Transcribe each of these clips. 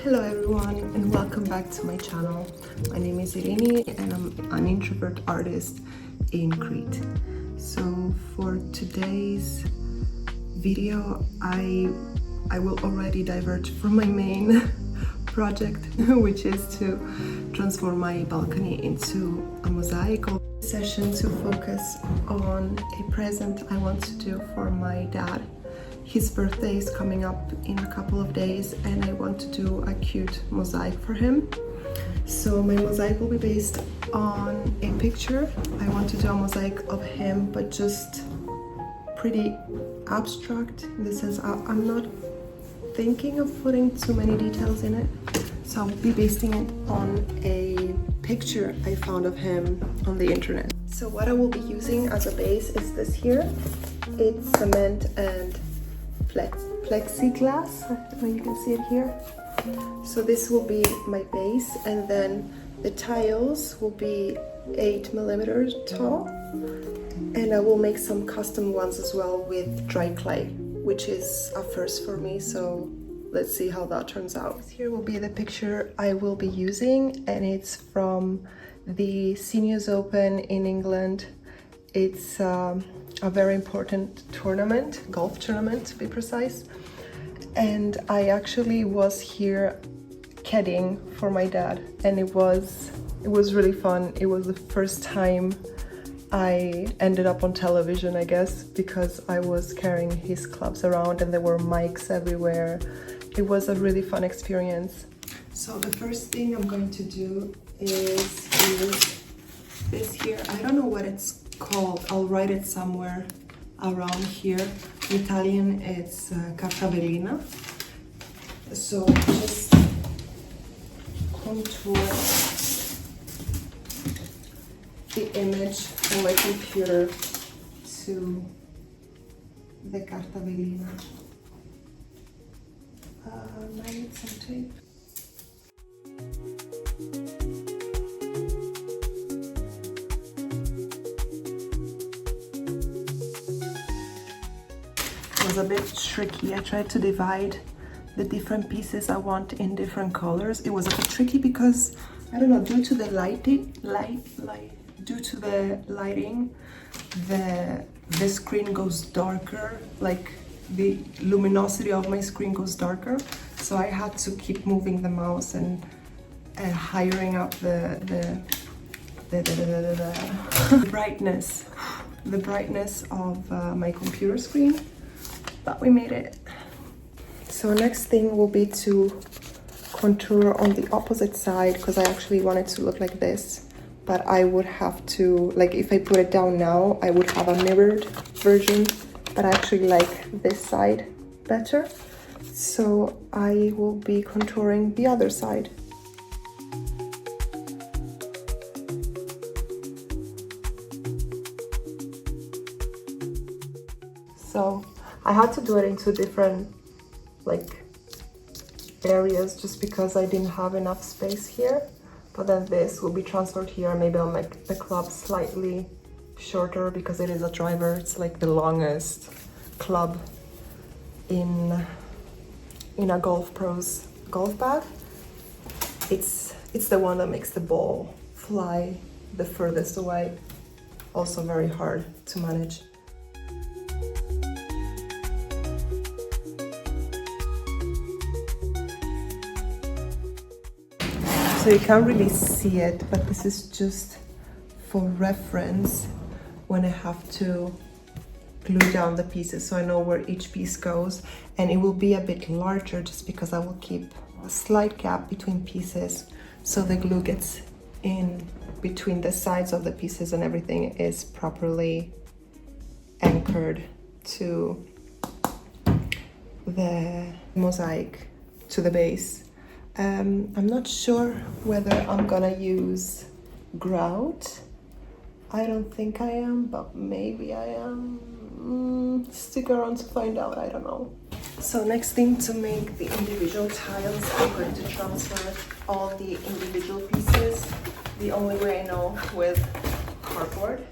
Hello everyone and welcome back to my channel. My name is Irini and I'm an introvert artist in Crete. So for today's video I will already diverge from my main project, which is to transform my balcony into a mosaic session to focus on a present I want to do for my dad. His birthday is coming up in a couple of days and I want to do a cute mosaic for him. So my mosaic will be based on a picture. I want to do a mosaic of him, but just pretty abstract in the sense I'm not thinking of putting too many details in it. So I'll be basing it on a picture I found of him on the internet. So what I will be using as a base is this here. It's cement and plexiglass, you can see it here. So this will be my base, and then the tiles will be 8mm tall, and I will make some custom ones as well with dry clay, which is a first for me, so let's see how that turns out. Here will be the picture I will be using, and it's from the Seniors Open in England. It's a very important tournament, golf tournament to be precise. And I actually was here caddying for my dad, and it was really fun. It was the first time I ended up on television, I guess, because I was carrying his clubs around and there were mics everywhere. It was a really fun experience. So the first thing I'm going to do is use this here. I don't know what it's called. I'll write it somewhere around here. In Italian it's carve. So just contour the image on my computer to the cartavellina. I need some tape. Was a bit tricky. I tried to divide the different pieces I want in different colors. It was a bit tricky because I don't know, due to the lighting, the screen goes darker, like the luminosity of my screen goes darker. So I had to keep moving the mouse and hiring up the brightness of my computer screen. But we made it. So next thing will be to contour on the opposite side, because I actually want it to look like this, but I would have to, like, if I put it down now I would have a mirrored version, but I actually like this side better, so I will be contouring the other side. So I had to do it into different areas just because I didn't have enough space here, but then this will be transferred here. Maybe I'll make the club slightly shorter because it is a driver. It's like the longest club in a golf pro's golf bag. It's the one that makes the ball fly the furthest away. Also very hard to manage. So you can't really see it, but this is just for reference when I have to glue down the pieces, so I know where each piece goes. And it will be a bit larger just because I will keep a slight gap between pieces, so the glue gets in between the sides of the pieces and everything is properly anchored to the mosaic, to the base. I'm not sure whether I'm gonna use grout. I don't think I am, but maybe I am. Stick around to find out, I don't know. So next thing, to make the individual tiles, I'm going to transfer all the individual pieces the only way I know, with cardboard.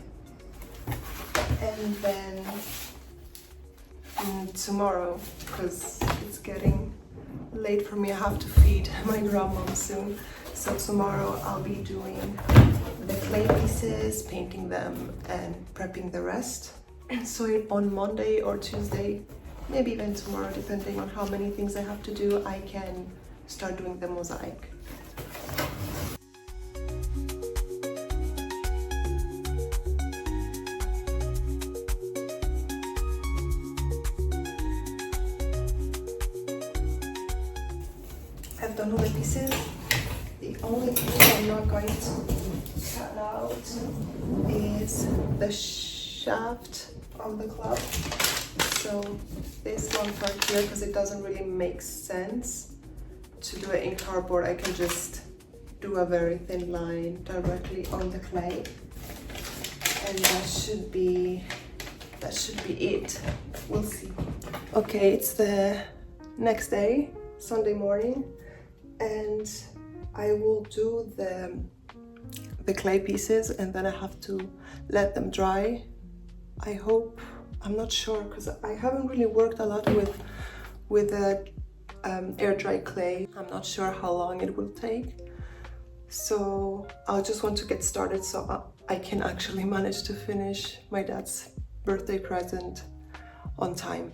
And then tomorrow, because it's getting late for me. I have to feed my grandmom soon. So tomorrow I'll be doing the clay pieces, painting them and prepping the rest. So on Monday or Tuesday, maybe even tomorrow, depending on how many things I have to do, I can start doing the mosaic. I've done all the pieces. The only piece I'm not going to cut out is the shaft of the club. So this one part here, because it doesn't really make sense to do it in cardboard, I can just do a very thin line directly on the clay, and that should be it. We'll see. Okay, it's the next day, Sunday morning, and I will do the clay pieces, and then I have to let them dry. I hope, I'm not sure, because I haven't really worked a lot with air dry clay. I'm not sure how long it will take, so I just want to get started so I can actually manage to finish my dad's birthday present on time.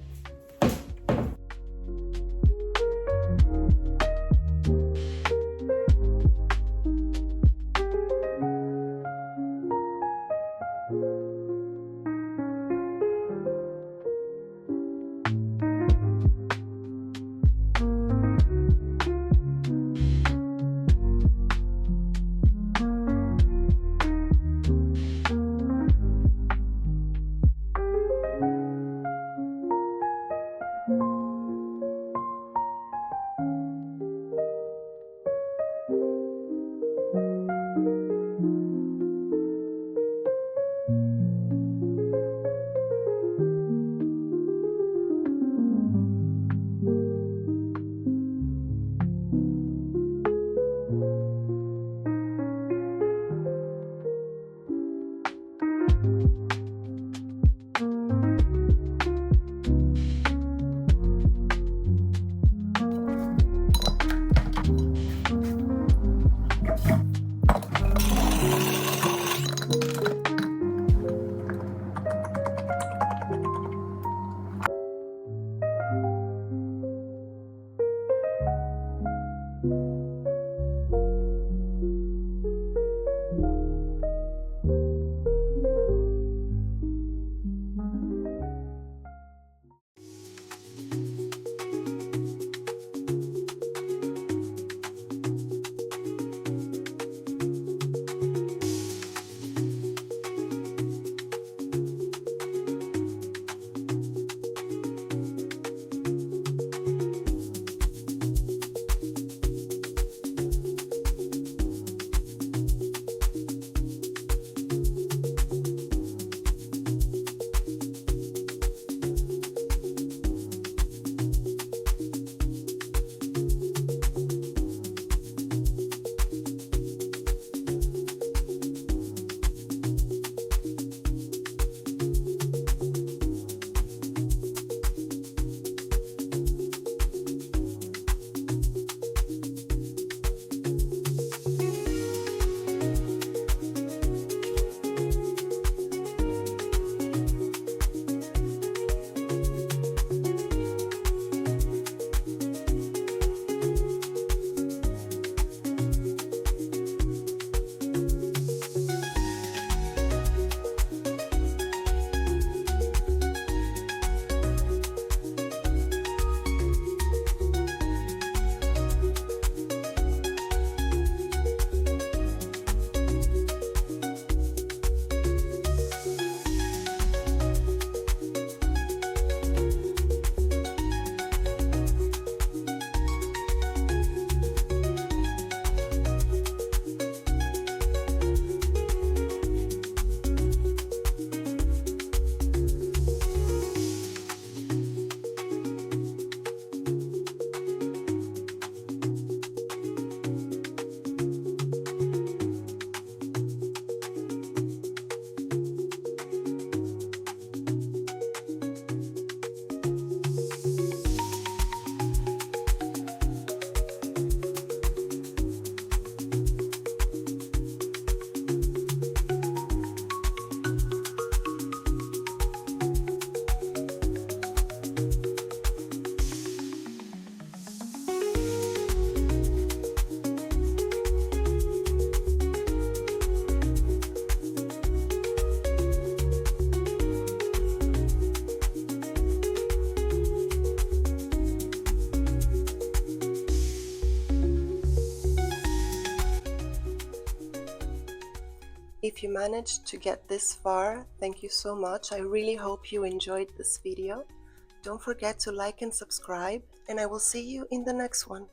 if you managed to get this far, thank you so much. I really hope you enjoyed this video. Don't forget to like and subscribe, and I will see you in the next one.